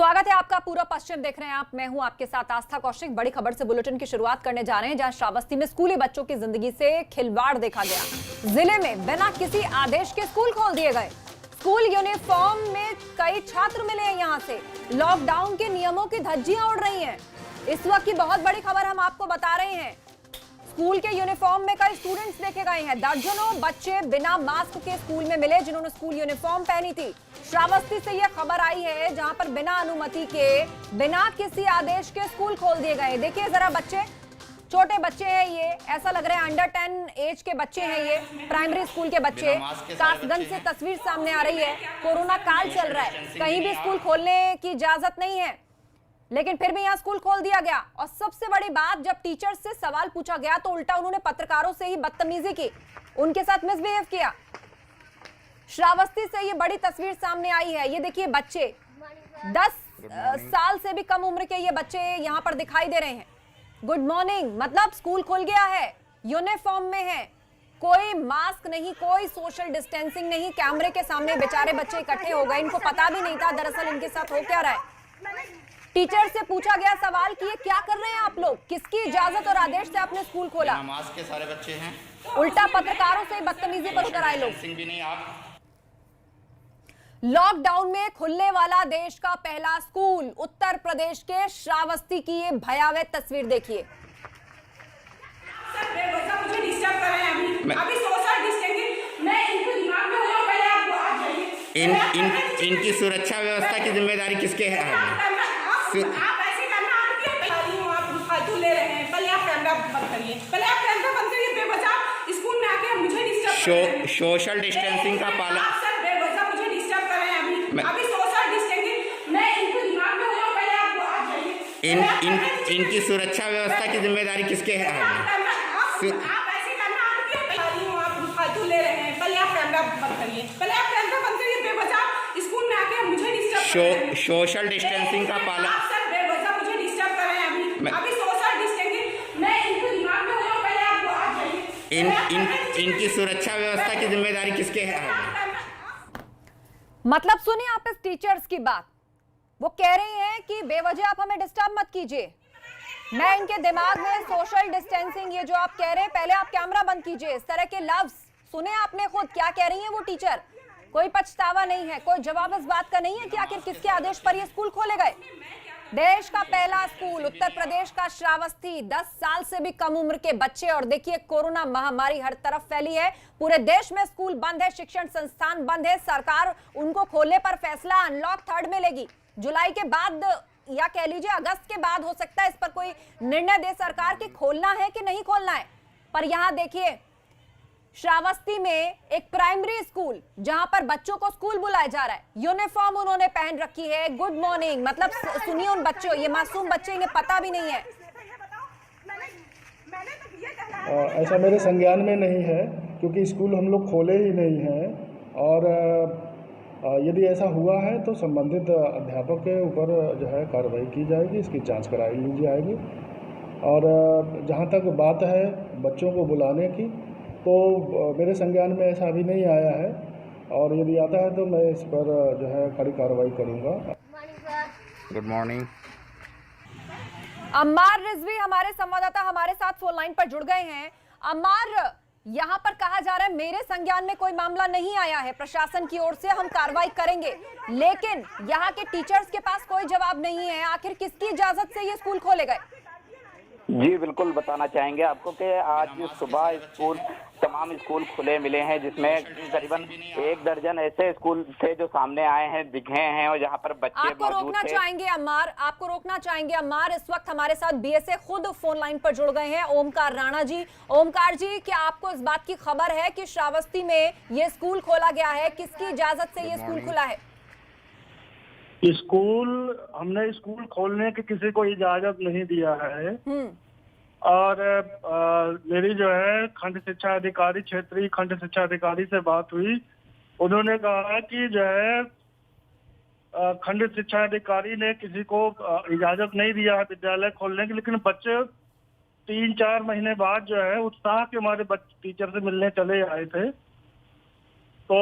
स्वागत है आपका। पूरा पश्चिम देख रहे हैं आप। मैं हूं आपके साथ आस्था कौशिक। बड़ी खबर से बुलेटिन की शुरुआत करने जा रहे हैं, जहां श्रावस्ती में स्कूली बच्चों की जिंदगी से खिलवाड़ देखा गया। जिले में बिना किसी आदेश के स्कूल खोल दिए गए। स्कूल यूनिफॉर्म में कई छात्र मिले हैं। यहां से लॉकडाउन के नियमों की धज्जियां उड़ रही हैं। इस वक्त की बहुत बड़ी खबर हम आपको बता रहे हैं। स्कूल के यूनिफॉर्म में कई स्टूडेंट्स देखे गए हैं। दर्जनों बच्चे बिना मास्क के स्कूल में मिले, जिन्होंने स्कूल यूनिफॉर्म पहनी थी। श्रावस्ती से यह खबर आई है, जहां पर बिना अनुमति के, बिना किसी आदेश के स्कूल खोल दिए गए। देखिए जरा, बच्चे, छोटे बच्चे हैं ये, ऐसा लग रहा है अंडर 10 एज के बच्चे हैं ये, प्राइमरी स्कूल के बच्चे। कासगंज से तस्वीर सामने आ रही है। कोरोना काल चल रहा है, कहीं भी स्कूल खोलने की इजाजत नहीं है, लेकिन फिर भी यहां स्कूल खोल दिया गया। और सबसे बड़ी बात, जब टीचर से सवाल पूछा गया तो उल्टा उन्होंने पत्रकारों से ही बदतमीजी की, उनके साथ मिसबिहेव किया। श्रावस्ती से ये बड़ी तस्वीर सामने आई है। ये देखिए, बच्चे 10 साल से भी कम उम्र के ये बच्चे यहां पर दिखाई दे रहे हैं। गुड मॉर्निंग, मतलब स्कूल खुल गया है, यूनिफॉर्म में है, कोई मास्क नहीं, कोई सोशल डिस्टेंसिंग नहीं। कैमरे के सामने बेचारे बच्चे इकट्ठे हो गए। इनको पता भी नहीं था दरअसल इनके साथ हो क्या रहा है। टीचर से पूछा गया सवाल कि ये क्या कर रहे हैं आप लोग, किसकी इजाजत और आदेश से आपने स्कूल खोला। मास्क के सारे बच्चे हैं। उल्टा पत्रकारों से बदतमीजी पर उतर आए लोग। भी नहीं आप। लॉकडाउन में खुलने वाला देश का पहला स्कूल, उत्तर प्रदेश के श्रावस्ती की ये भयावह तस्वीर देखिए। मुझे डिस्टर्ब कर रहे हैं अभी सोशल डिस्टेंसिंग मैं इनको दिमाग में हो पहले आप बात करिए। इनकी सुरक्षा व्यवस्था की जिम्मेदारी किसके है? आप ऐसे करना, आप क्यों बता रही हो? आप फालतू ले रहे हैं। पहले आप कैमरा बंद करिए, बेवजह स्कूल में आके मुझे डिस्टर्ब कर रहे हैं। सोशल डिस्टेंसिंग का पालन। सर बेवजह मुझे डिस्टर्ब कर रहे हैं अभी सोशल डिस्टेंसिंग मैं इनको दिमाग में हो पहले आप बात करिए। इनकी सुरक्षा व्यवस्था की जिम्मेदारी किसके है? आप ऐसे करना, आप क्यों बता रही हो? आप फालतू ले रहे हैं। पहले आप कैमरा बंद करिए, बेवजह स्कूल में आके मुझे डिस्टर्ब कर रहे हैं। सोशल डिस्टेंसिंग का पालन। सर बेवजह मुझे डिस्टर्ब कर रहे हैं अभी सोशल डिस्टेंसिंग मैं इनको दिमाग में हो पहले आप बात करिए। इनकी सुरक्षा व्यवस्था की जिम्मेदारी किसके है? मतलब सुनिए आप इस टीचर्स की बात। वो कह रही हैं कि बेवजह आप हमें डिस्टर्ब मत कीजिए। मैं इनके दिमाग में सोशल डिस्टेंसिंग, ये जो आप कह रहे हैं, पहले आप कैमरा बंद कीजिए, इस तरह के लफ्ज सुने आपने खुद। क्या कह रही हैं वो टीचर? कोई पछतावा नहीं है, कोई जवाब इस बात का नहीं है कि आखिर किसके आदेश पर ये स्कूल खोले गए। देश का पहला स्कूल, उत्तर प्रदेश का श्रावस्ती, 10 साल से भी कम उम्र के बच्चे। और देखिए, कोरोना महामारी हर तरफ फैली है, पूरे देश में स्कूल बंद है, शिक्षण संस्थान बंद है। सरकार उनको खोलने पर फैसला अनलॉक 3 में लेगी। जुलाई के बाद या कह लीजिए अगस्त के बाद हो सकता है इस पर कोई निर्णय दे सरकार कि खोलना है कि नहीं खोलना है। पर यहां देखिए, श्रावस्ती में एक प्राइमरी स्कूल, जहां पर बच्चों को स्कूल बुलाया जा रहा है, यूनिफॉर्म उन्होंने पहन रखी है। गुड मॉर्निंग, मतलब सुनिए उन बच्चों, ये मासूम बच्चे, इन्हें पता भी नहीं है। ऐसा मेरे संज्ञान में नहीं है, क्योंकि स्कूल हम लोग खोले ही नहीं हैं। और यदि ऐसा हुआ है तो संबंधित अध्यापक के ऊपर जो है कार्रवाई की जाएगी, इसकी जांच कराई ली जाएगी। और जहां तक बात है बच्चों को बुलाने की, तो मेरे संज्ञान में ऐसा अभी नहीं आया है, और यदि आता है तो मैं इस पर जो है कड़ी कार्रवाई करूंगा। Good morning. अम्मार रिजवी हमारे संवाददाता हमारे साथ फोन लाइन पर जुड़ गए हैं। अम्मार, यहाँ पर कहा जा रहा है मेरे संज्ञान में कोई मामला नहीं आया है, प्रशासन की ओर से हम कार्रवाई करेंगे, लेकिन यहाँ के टीचर्स के पास कोई जवाब नहीं है। आखिर किसकी इजाजत से ये स्कूल खोले गए? जी बिल्कुल, बताना चाहेंगे आपको कि आज सुबह तमाम स्कूल खुले मिले हैं, जिसमें करीबन 1 दर्जन ऐसे स्कूल थे जो सामने आए हैं, दिखे हैं, और जहां पर बच्चे आपको रोकना चाहेंगे अम्मार, आपको रोकना चाहेंगे अम्मार। इस वक्त हमारे साथ बीएसए खुद फोन लाइन पर जुड़ गए हैं, ओमकार राणा जी। ओमकार जी, क्या आपको इस बात की खबर है कि श्रावस्ती में ये स्कूल खोला गया है? किसकी इजाजत से ये स्कूल खुला है? हमने स्कूल खोलने की किसी को इजाजत नहीं दिया है। और मेरी जो है खंड शिक्षा अधिकारी, क्षेत्रीय खंड शिक्षा अधिकारी से बात हुई। उन्होंने कहा कि जो है खंड शिक्षा अधिकारी ने किसी को इजाजत नहीं दिया है विद्यालय खोलने की, लेकिन बच्चे 3-4 महीने बाद जो है उत्साह के हमारे टीचर से मिलने चले आए थे। तो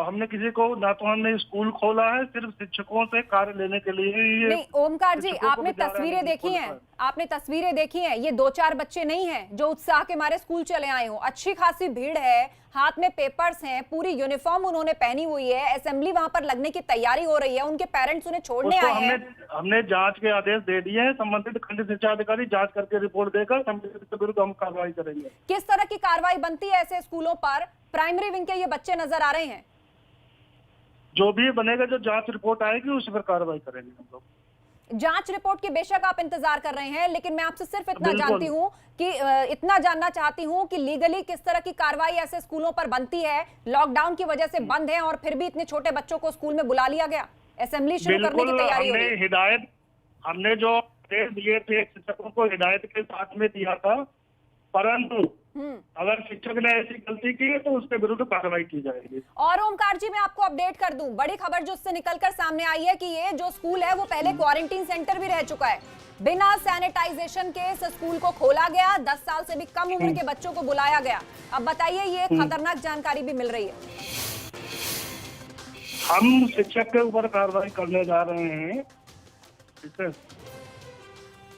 हमने किसी को ना तो हमने स्कूल खोला है, सिर्फ शिक्षकों से कार्य लेने के लिए ही। नहीं ओमकार जी, शिक्षकों को आपने भी जा रहा है तस्वीरें देखी स्कूल हैं, पर। आपने तस्वीरें देखी हैं, ये 2-4 बच्चे नहीं हैं जो उत्साह के मारे स्कूल चले आए हो। अच्छी खासी भीड़ है, हाथ में पेपर्स हैं, पूरी यूनिफॉर्म उन्होंने पहनी हुई है, असेंबली वहां पर लगने की तैयारी हो रही है, उनके पेरेंट्स उन्हें छोड़ने उसको आए हैं। हमने जांच के आदेश दे दिए हैं। संबंधित खंड शिक्षा अधिकारी जांच करके रिपोर्ट देकर संबंधित के विरुद्ध हम कार्रवाई करेंगे। किस तरह की कार्रवाई बनती है ऐसे स्कूलों पर? प्राइमरी विंग के ये बच्चे नजर आ रहे हैं। जो भी बनेगा, जो जांच रिपोर्ट आएगी उस पर कार्रवाई करेंगे हम लोग। जांच रिपोर्ट की बेशक आप इंतजार कर रहे हैं, लेकिन मैं आपसे सिर्फ इतना बिल्कुल। जानती हूं कि इतना जानना चाहती हूं कि लीगली किस तरह की कार्रवाई ऐसे स्कूलों पर बनती है। लॉकडाउन की वजह से बंद है और फिर भी इतने छोटे बच्चों को स्कूल में बुला लिया गया, असेंबली शुरू करने की तैयारी हो रही है। हमने जो आदेश दिए थे शिक्षकों को हिदायत के साथ में दिया था, परंतु अगर शिक्षक ने ऐसी गलती की है तो उसके विरुद्ध कार्रवाई की जाएगी। और ओमकार जी, मैं आपको अपडेट कर दूं, बड़ी खबर जो उससे निकलकर सामने आई है कि ये जो स्कूल है वो पहले क्वारंटीन सेंटर भी रह चुका है। बिना सैनिटाइजेशन के इस स्कूल को खोला गया, 10 साल से भी कम उम्र के बच्चों को बुलाया गया। अब बताइए, ये खतरनाक जानकारी भी मिल रही है। हम शिक्षक के ऊपर कार्रवाई करने जा रहे हैं। ठीक है,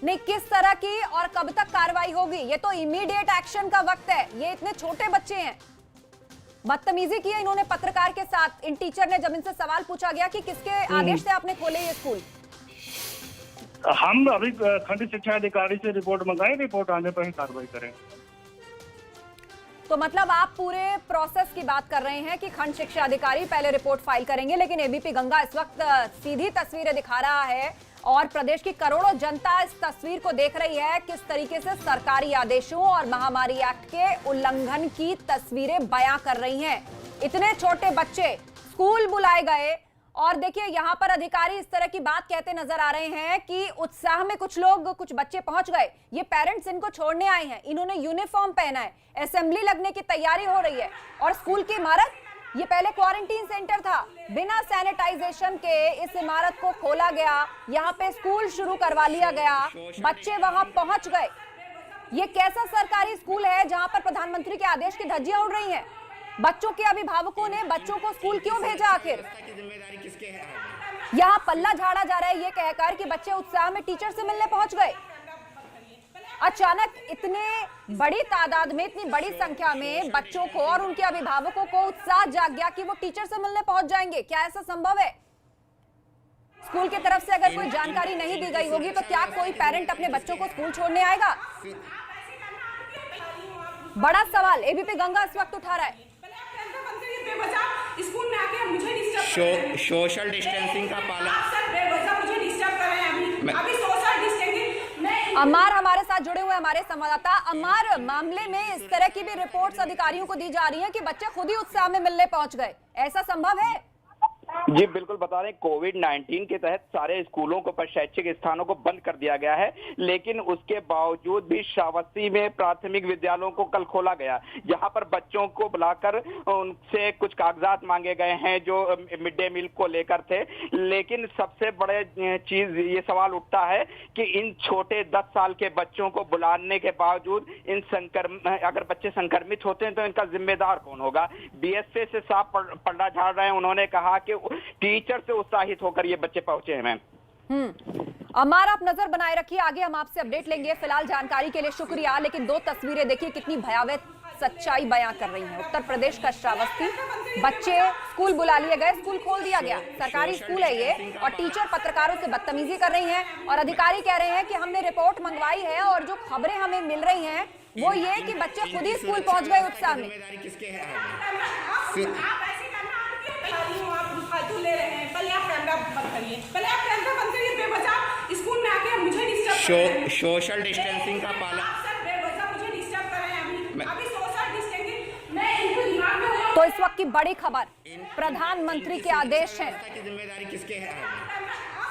नहीं, किस तरह की और कब तक कार्रवाई होगी? ये तो इमीडिएट एक्शन का वक्त है, ये इतने छोटे बच्चे हैं। बदतमीजी की है इन्होंने पत्रकार के साथ। इन टीचर ने जब इनसे सवाल पूछा गया कि किसके आदेश से आपने खोले ये स्कूल, हम अभी खंड शिक्षा अधिकारी से रिपोर्ट मंगाए, रिपोर्ट आने पर ही कार्रवाई करेंगे। तो मतलब आप पूरे प्रोसेस की बात कर रहे हैं कि खंड शिक्षा अधिकारी पहले रिपोर्ट फाइल करेंगे, लेकिन एबीपी गंगा इस वक्त सीधी तस्वीरें दिखा रहा है और प्रदेश की करोड़ों जनता इस तस्वीर को देख रही है, किस तरीके से सरकारी आदेशों और महामारी एक्ट के उल्लंघन की तस्वीरें बयां कर रही हैं। इतने छोटे बच्चे स्कूल बुलाए गए और देखिए यहाँ पर अधिकारी इस तरह की बात कहते नजर आ रहे हैं कि उत्साह में कुछ बच्चे पहुंच गए। ये पेरेंट्स इनको छोड़ने आए हैं, इन्होंने यूनिफॉर्म पहना है, असेंबली लगने की तैयारी हो रही है और स्कूल की इमारत, ये पहले क्वारंटीन सेंटर था, बिना सैनिटाइजेशन के इस इमारत को खोला गया, यहाँ पे स्कूल शुरू करवा लिया गया, बच्चे वहां पहुंच गए। ये कैसा सरकारी स्कूल है जहां पर प्रधानमंत्री के आदेश की धज्जियां उड़ रही हैं? बच्चों के अभिभावकों ने बच्चों को स्कूल क्यों भेजा? आखिर यहाँ पल्ला झाड़ा जा रहा है ये कहकर कि बच्चे उत्साह में टीचर से मिलने पहुंच गए। अचानक इतने बड़ी तादाद में, इतनी बड़ी संख्या में बच्चों को और उनके अभिभावकों को उत्साह जाग गया कि वो टीचर से मिलने पहुंच जाएंगे। क्या ऐसा संभव है? स्कूल की तरफ से अगर कोई जानकारी नहीं दी गई होगी तो क्या कोई पेरेंट अपने बच्चों को स्कूल छोड़ने आएगा? बड़ा सवाल एबीपी गंगा इस वक्त उठा रहा है। स्कूल में आके मुझे डिस्टर्ब सोशल डिस्टेंसिंग का पालन। आप सर बेवजह मुझे डिस्टर्ब कर रहे हैं। अभी सोशल डिस्टेंसिंग में अमार हमारे साथ जुड़े हुए हमारे संवाददाता। अमार, मामले में इस तरह की भी रिपोर्ट्स अधिकारियों को दी जा रही हैं कि बच्चे खुद ही उत्साह में मिलने पहुंच गए, ऐसा संभव है? जी बिल्कुल, बता दें कोविड-19 के तहत सारे स्कूलों को पर शैक्षिक स्थानों को बंद कर दिया गया है, लेकिन उसके बावजूद भी श्रावस्ती में प्राथमिक विद्यालयों को कल खोला गया, जहां पर बच्चों को बुलाकर उनसे कुछ कागजात मांगे गए हैं जो मिड डे मील को लेकर थे। लेकिन सबसे बड़े चीज ये सवाल उठता है कि इन छोटे 10 साल के बच्चों को बुलाने के बावजूद अगर बच्चे संक्रमित होते हैं तो इनका जिम्मेदार कौन होगा? बीएसए से साफ पलड़ा झाड़ रहे हैं। उन्होंने कहा कि टीचर से उत्साहित होकर ये बच्चे पहुंचे हैं। अमार, आप नजर बनाए रखिए, आगे हम आपसे अपडेट लेंगे। फिलहाल जानकारी के लिए शुक्रिया, लेकिन 2 तस्वीरें देखिए कितनी भयावह सच्चाई बयां कर रही हैं। उत्तर प्रदेश का श्रावस्ती, बच्चे स्कूल बुला लिए गए, स्कूल खोल दिया गया, सरकारी स्कूल है ये, और टीचर पत्रकारों से बदतमीजी कर रही हैं और अधिकारी कह रहे हैं कि हमने रिपोर्ट मंगवाई है और जो खबरें हमें मिल रही हैं वो ये कि बच्चे खुद ही स्कूल पहुंच गए उत्साह में। फालतू ले रहे हैं। पहले आप कैमरा बंद करिए, पहले आप कैमरा बंद करिए। बेवजह स्कूल में आके मुझे डिस्टर्ब कर रहे हैं। सोशल डिस्टेंसिंग का पालन। आप सर बेवजह मुझे डिस्टर्ब कर रहे हैं। अभी सोशल डिस्टेंसिंग में इनको दिमाग में हो। तो इस वक्त की बड़ी खबर, प्रधानमंत्री के आदेश हैं, जिम्मेदारी किसके है?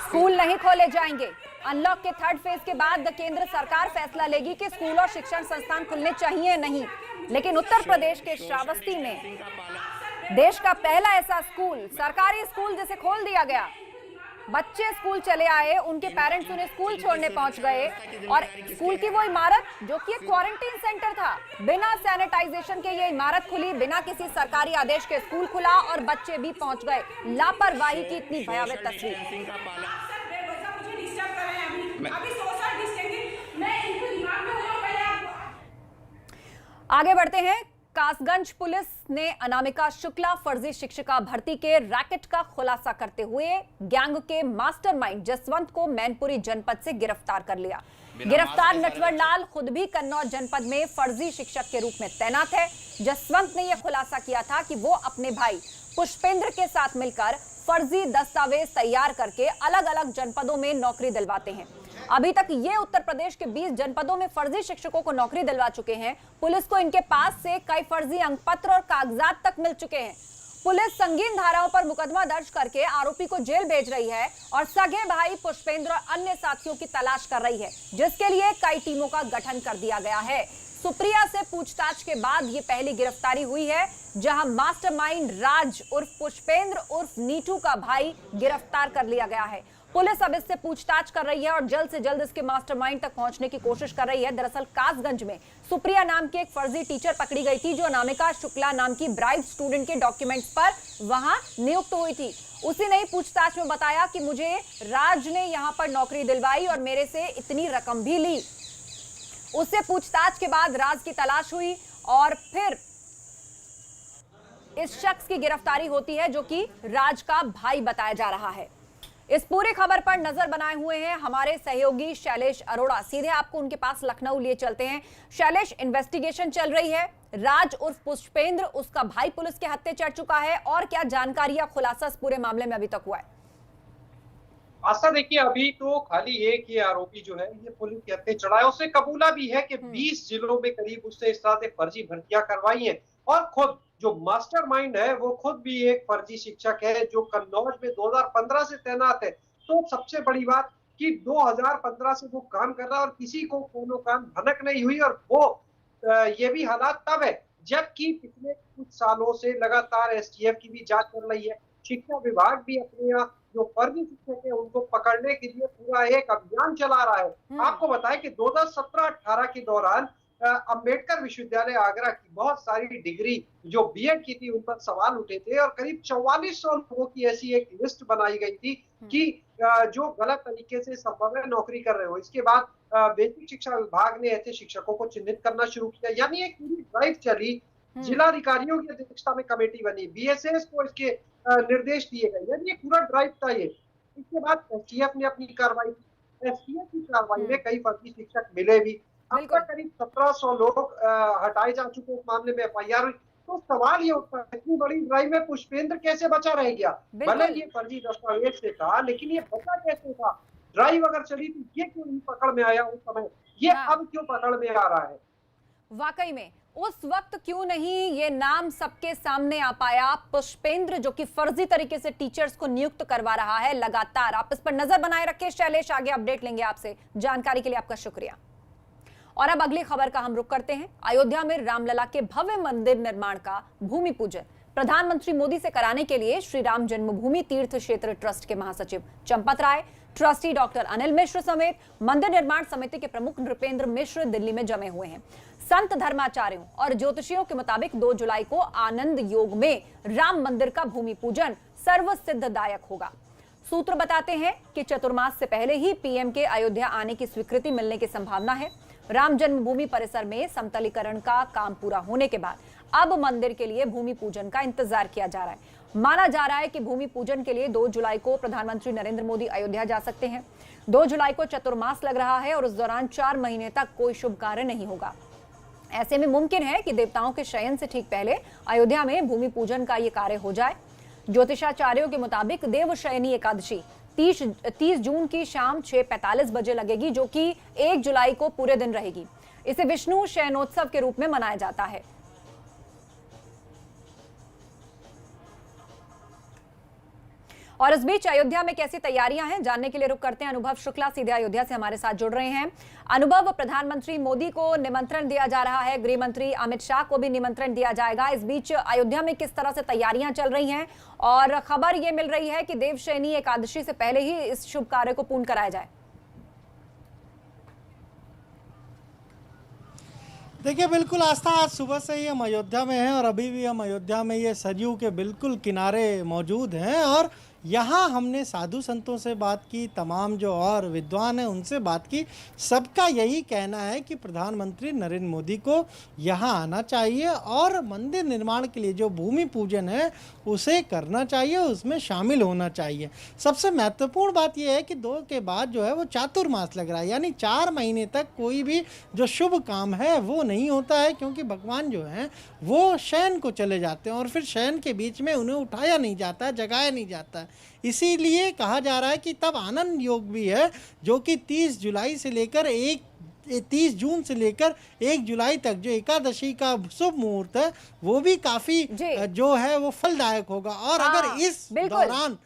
स्कूल नहीं खोले जाएंगे। अनलॉक के 3rd फेज के बाद केंद्र सरकार फैसला लेगी कि स्कूल और शिक्षण संस्थान खुलने चाहिए नहीं। लेकिन उत्तर प्रदेश के श्रावस्ती में देश का पहला ऐसा स्कूल, सरकारी स्कूल जिसे खोल दिया गया, बच्चे स्कूल चले आए, उनके पेरेंट्स उन्हें स्कूल छोड़ने पहुंच गए और स्कूल की वो इमारत जो कि एक क्वारंटीन सेंटर था, बिना सैनिटाइजेशन के ये इमारत खुली, बिना किसी सरकारी आदेश के स्कूल खुला और बच्चे भी पहुंच गए। लापरवाही की इतनी भयावह तस्वीर। मुझे डिस्टर्ब कर रहे हैं अभी सोशल डिस्टेंसिंग मैं इनको दिमाग में हूं पहले आप आगे बढ़ते हैं। कासगंज पुलिस ने अनामिका शुक्ला फर्जी शिक्षिका भर्ती के रैकेट का खुलासा करते हुए गैंग के मास्टरमाइंड जसवंत को मैनपुरी जनपद से गिरफ्तार कर लिया। गिरफ्तार नटवर लाल खुद भी कन्नौज जनपद में फर्जी शिक्षक के रूप में तैनात है। जसवंत ने यह खुलासा किया था कि वो अपने भाई पुष्पेंद्र के साथ मिलकर फर्जी दस्तावेज तैयार करके अलग अलग जनपदों में नौकरी दिलवाते हैं। अभी तक ये उत्तर प्रदेश के 20 जनपदों में फर्जी शिक्षकों को नौकरी दिलवा चुके हैं। पुलिस को इनके पास से कई फर्जी अंकपत्र और कागजात तक मिल चुके हैं। पुलिस संगीन धाराओं पर मुकदमा दर्ज करके आरोपी को जेल भेज रही है और सगे भाई पुष्पेंद्र और अन्य साथियों की तलाश कर रही है, जिसके लिए कई टीमों का गठन कर दिया गया है। सुप्रिया से पूछताछ के बाद ये पहली गिरफ्तारी हुई है, जहां मास्टरमाइंड राज उर्फ पुष्पेंद्र उर्फ नीटू का भाई गिरफ्तार कर लिया गया है। पुलिस अब इससे पूछताछ कर रही है और जल्द से जल्द इसके मास्टरमाइंड तक पहुंचने की कोशिश कर रही है। दरअसल कासगंज में सुप्रिया नाम की एक फर्जी टीचर पकड़ी गई थी, जो अनामिका शुक्ला नाम की ब्राइट स्टूडेंट के डॉक्यूमेंट्स पर वहां नियुक्त हुई थी। उसी ने पूछताछ में बताया कि मुझे राज ने यहां पर नौकरी दिलवाई और मेरे से इतनी रकम भी ली। उससे पूछताछ के बाद राज की तलाश हुई और फिर इस शख्स की गिरफ्तारी होती है, जो कि राज का भाई बताया जा रहा है। इस पूरी खबर पर नजर बनाए हुए हैं हमारे सहयोगी शैलेश अरोड़ा। सीधे आपको उनके पास लखनऊ लिए चलते हैं। शैलेश, इन्वेस्टिगेशन चल रही है, राज उर्फ पुष्पेंद्र उसका भाई पुलिस के हत्थे चढ़ चुका है, और क्या जानकारी या खुलासा इस पूरे मामले में अभी तक हुआ है? आशा, देखिए अभी तो खाली एक ही आरोपी जो है ये पुलिस के हत्थे चढ़ा है। उसने कबूला भी है कि 20 जिलों में करीब उससे इस तरह से फर्जी भर्तियां करवाई हैं और खुद जो मास्टरमाइंड है वो खुद भी एक फर्जी शिक्षक है जो कन्नौज में 2015 से तैनात है। तो सबसे बड़ी बात कि 2015 से वो काम कर रहा है और किसी को कोनो काम भनक नहीं हुई, और वो ये भी हालात तब है जबकि पिछले कुछ सालों से लगातार एसटीएफ की भी जांच चल रही है। शिक्षा विभाग भी अपने यहाँ जो फर्जी शिक्षक है उनको पकड़ने के लिए पूरा एक अभियान चला रहा है। आपको बताएं कि 2017-18 के दौरान अंबेडकर विश्वविद्यालय आगरा की बहुत सारी डिग्री जो बीएड की थी उन पर सवाल उठे थे और करीब 4400 लोगों की ऐसी एक लिस्ट बनाई गई थी कि जो गलत तरीके से संभव है नौकरी कर रहे हो। इसके बाद बेसिक शिक्षा विभाग ने ऐसे शिक्षकों को चिन्हित करना शुरू किया, यानी एक पूरी ड्राइव चली। जिलाधिकारियों की अध्यक्षता में कमेटी बनी, बीएसएस को इसके निर्देश दिए गए, यानी पूरा ड्राइव था ये। इसके बाद एसटीएफ ने अपनी कार्रवाई की। एसटीएफ की कार्रवाई में कई फर्जी शिक्षक मिले भी। अब तक करीब 1700 लोग हटाए जा चुके, इस मामले में एफआईआर हुई। तो सवाल ये उठता है, इतनी बड़ी ड्राइव में पुष्पेंद्र कैसे बचा रह गया? भले ये फर्जी दस्तावेज से था, लेकिन ये बचा कैसे था? ड्राइव अगर चली तो ये क्यों नहीं पकड़ में आया उस समय, ये अब क्यों पकड़ में आ रहा है? वाकई में उस वक्त क्यों नहीं ये नाम सबके सामने आ पाया? पुष्पेंद्र जो कि फर्जी तरीके से टीचर्स को नियुक्त करवा रहा है लगातार। आप इस पर नजर बनाए रखें शैलेश, आगे अपडेट लेंगे आपसे। जानकारी के लिए आपका शुक्रिया। और अब अगली खबर का हम रुख करते हैं। अयोध्या में रामलला के भव्य मंदिर निर्माण का भूमि पूजन प्रधानमंत्री मोदी से कराने के लिए श्री राम जन्मभूमि तीर्थ क्षेत्र ट्रस्ट के महासचिव चंपत राय, ट्रस्टी डॉक्टर अनिल मिश्र समेत मंदिर निर्माण समिति के प्रमुख नृपेंद्र मिश्र दिल्ली में जमे हुए हैं। संत धर्माचार्यों और ज्योतिषियों के मुताबिक 2 जुलाई को आनंद योग में राम मंदिर का भूमि पूजन सर्व सिद्धदायक होगा। सूत्र बताते हैं कि चतुर्मास से पहले ही पीएम के अयोध्या आने की स्वीकृति मिलने की संभावना है। राम जन्मभूमि परिसर में समतलीकरण का काम पूरा होने के बाद अब मंदिर के लिए भूमि पूजन का इंतजार किया जा रहा है। माना जा रहा है कि भूमि पूजन के लिए 2 जुलाई को प्रधानमंत्री नरेंद्र मोदी अयोध्या जा सकते हैं। 2 जुलाई को चतुर्मास लग रहा है और उस दौरान 4 महीने तक कोई शुभ कार्य नहीं होगा। ऐसे में मुमकिन है कि देवताओं के शयन से ठीक पहले अयोध्या में भूमि पूजन का ये कार्य हो जाए। ज्योतिषाचार्यों के मुताबिक देवशयनी एकादशी 30 जून की शाम 6:45 बजे लगेगी, जो कि 1 जुलाई को पूरे दिन रहेगी। इसे विष्णु शयनोत्सव के रूप में मनाया जाता है। और इस बीच अयोध्या में कैसी तैयारियां हैं, जानने के लिए रुक करते हैं अनुभव शुक्ला सीधे अयोध्या से हमारे साथ जुड़ रहे हैं। अनुभव, प्रधानमंत्री मोदी को निमंत्रण दिया जा रहा है, गृह मंत्री अमित शाह को भी निमंत्रण दिया जाएगा। इस बीच अयोध्या में किस तरह से तैयारियां चल रही हैं और खबर यह मिल रही है कि देवशयनी एकादशी से पहले ही इस शुभ कार्य को पूर्ण कराया जाए। देखिए, बिल्कुल आस्था, आज सुबह से ही हम अयोध्या में हैं और अभी भी हम अयोध्या में ये सरयू के बिल्कुल किनारे मौजूद हैं और यहाँ हमने साधु संतों से बात की, तमाम जो और विद्वान हैं उनसे बात की। सबका यही कहना है कि प्रधानमंत्री नरेंद्र मोदी को यहाँ आना चाहिए और मंदिर निर्माण के लिए जो भूमि पूजन है उसे करना चाहिए, उसमें शामिल होना चाहिए। सबसे महत्वपूर्ण बात यह है कि 2 के बाद जो है वो चातुर्मास लग रहा है, यानी 4 महीने तक कोई भी जो शुभ काम है वो नहीं होता है, क्योंकि भगवान जो हैं वो शयन को चले जाते हैं और फिर शयन के बीच में उन्हें उठाया नहीं जाता है, जगाया नहीं जाता है। इसीलिए कहा जा रहा है कि तब आनंद योग भी है, जो कि 30 जून से लेकर 1 जुलाई तक जो एकादशी का शुभ मुहूर्त है वो भी काफी जो है वो फलदायक होगा। और अगर इस दौरान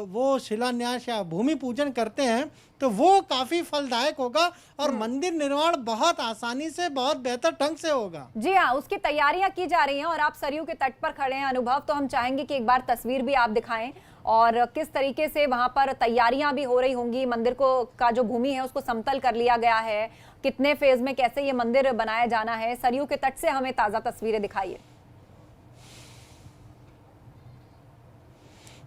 वो शिलान्यास या भूमि पूजन करते हैं तो वो काफी फलदायक होगा और मंदिर निर्माण बहुत आसानी से, बहुत बेहतर ढंग से होगा। जी हाँ, उसकी तैयारियां की जा रही हैं और आप सरयू के तट पर खड़े हैं अनुभव, तो हम चाहेंगे कि एक बार तस्वीर भी आप दिखाएं और किस तरीके से वहां पर तैयारियां भी हो रही होंगी। मंदिर को का जो भूमि है उसको समतल कर लिया गया है, कितने फेज में कैसे ये मंदिर बनाया जाना है, सरयू के तट से हमें ताजा तस्वीरें दिखाइए।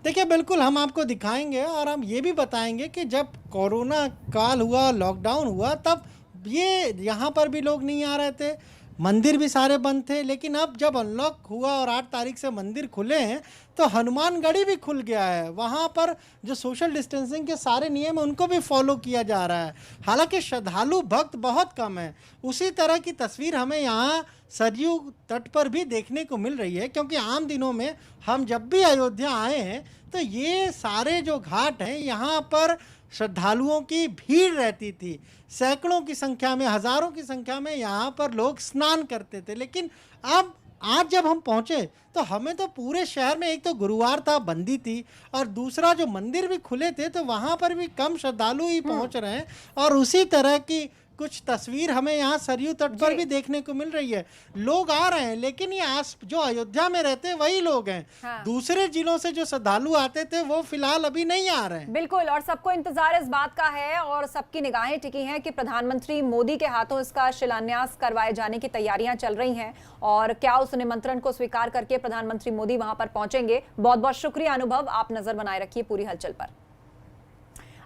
देखिए, बिल्कुल हम आपको दिखाएंगे और हम ये भी बताएंगे कि जब कोरोना काल हुआ, लॉकडाउन हुआ, तब ये यहाँ पर भी लोग नहीं आ रहे थे, मंदिर भी सारे बंद थे। लेकिन अब जब अनलॉक हुआ और 8 तारीख से मंदिर खुले हैं तो हनुमानगढ़ी भी खुल गया है। वहाँ पर जो सोशल डिस्टेंसिंग के सारे नियम हैं उनको भी फॉलो किया जा रहा है। हालांकि श्रद्धालु भक्त बहुत कम है। उसी तरह की तस्वीर हमें यहाँ सरयू तट पर भी देखने को मिल रही है, क्योंकि आम दिनों में हम जब भी अयोध्या आए हैं तो ये सारे जो घाट हैं यहाँ पर श्रद्धालुओं की भीड़ रहती थी। सैकड़ों की संख्या में, हजारों की संख्या में यहाँ पर लोग स्नान करते थे। लेकिन अब आज जब हम पहुँचे तो हमें तो पूरे शहर में, एक तो गुरुवार था, बंदी थी, और दूसरा जो मंदिर भी खुले थे तो वहाँ पर भी कम श्रद्धालु ही पहुँच रहे हैं। और उसी तरह की कुछ तस्वीर हमें यहाँ सरयू तट पर भी देखने को मिल रही है। लोग आ रहे हैं, लेकिन ये जो अयोध्या में रहते हैं वही लोग हैं। हाँ। दूसरे जिलों से जो श्रद्धालु आते थे वो फिलहाल अभी नहीं आ रहे हैं। बिल्कुल, और सबको इंतजार इस बात का है और सबकी निगाहें टिकी हैं कि प्रधानमंत्री मोदी के हाथों इसका शिलान्यास करवाए जाने की तैयारियां चल रही हैं और क्या उस निमंत्रण को स्वीकार करके प्रधानमंत्री मोदी वहां पर पहुंचेंगे। बहुत बहुत शुक्रिया अनुभव, आप नजर बनाए रखिए पूरी हलचल पर।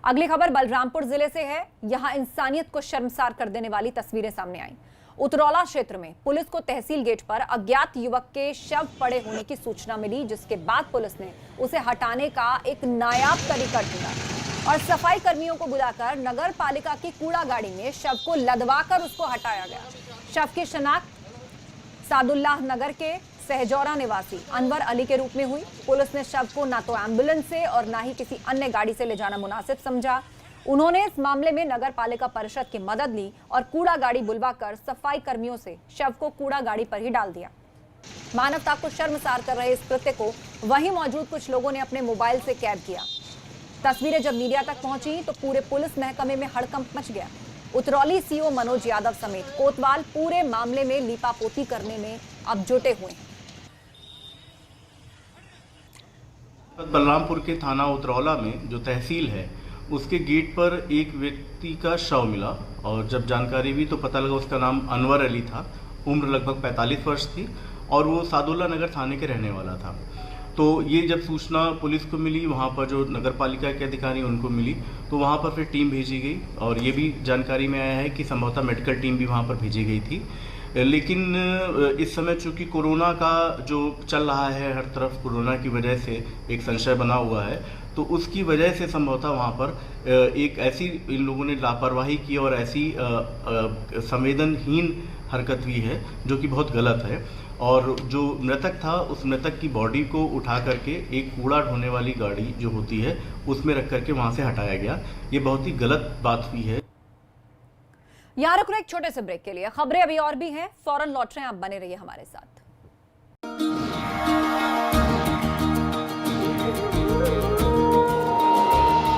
अगली खबर बलरामपुर जिले से है। यहां इंसानियत को शर्मसार कर देने वाली तस्वीरें सामने आई। उतरौला क्षेत्र में पुलिस को तहसील गेट पर अज्ञात युवक के शव पड़े होने की सूचना मिली, जिसके बाद पुलिस ने उसे हटाने का एक नायाब तरीका ढूंढा और सफाई कर्मियों को बुलाकर नगर पालिका की कूड़ा गाड़ी में शव को लदवाकर उसको हटाया गया। शव की शिनाख्त सादुल्लाह नगर के सहजौरा निवासी अनवर अली के रूप में हुई। पुलिस ने शव को ना तो एम्बुलेंस से और ना ही किसी अन्य गाड़ी से ले जाना मुनासिब समझा। उन्होंने इस मामले में नगर पालिका परिषद की मदद ली और कूड़ा गाड़ी बुलवाकर सफाई कर्मियों से शव को कूड़ा गाड़ी पर ही डाल दिया। मानवता को शर्मसार कर रहे इस कृत्य को वहीं मौजूद कुछ लोगों ने अपने मोबाइल से कैद किया। तस्वीरें जब मीडिया तक पहुंची तो पूरे पुलिस महकमे में हड़कंप मच गया। उतरौली सीओ मनोज यादव समेत कोतवाल पूरे मामले में लीपापोती करने में अब जुटे हुए हैं। बलरामपुर के थाना उतरौला में जो तहसील है उसके गेट पर एक व्यक्ति का शव मिला और जब जानकारी हुई तो पता लगा उसका नाम अनवर अली था। उम्र लगभग 45 वर्ष थी और वो सादुल्ला नगर थाने के रहने वाला था। तो ये जब सूचना पुलिस को मिली, वहाँ पर जो नगर पालिका के अधिकारी उनको मिली, तो वहाँ पर फिर टीम भेजी गई और ये भी जानकारी में आया है कि संभवतः मेडिकल टीम भी वहाँ पर भेजी गई थी। लेकिन इस समय चूँकि कोरोना का जो चल रहा है, हर तरफ कोरोना की वजह से एक संशय बना हुआ है, तो उसकी वजह से संभवतः वहाँ पर एक ऐसी इन लोगों ने लापरवाही की और ऐसी संवेदनहीन हरकत हुई है जो कि बहुत गलत है। और जो मृतक था उस मृतक की बॉडी को उठा करके एक कूड़ा ढोने वाली गाड़ी जो होती है उसमें रख करके वहाँ से हटाया गया। ये बहुत ही गलत बात हुई है। यहाँ रुक रहे एक छोटे से ब्रेक के लिए। खबरें अभी और भी हैं, फौरन लौट रहे हैं, आप बने रहिए हमारे साथ।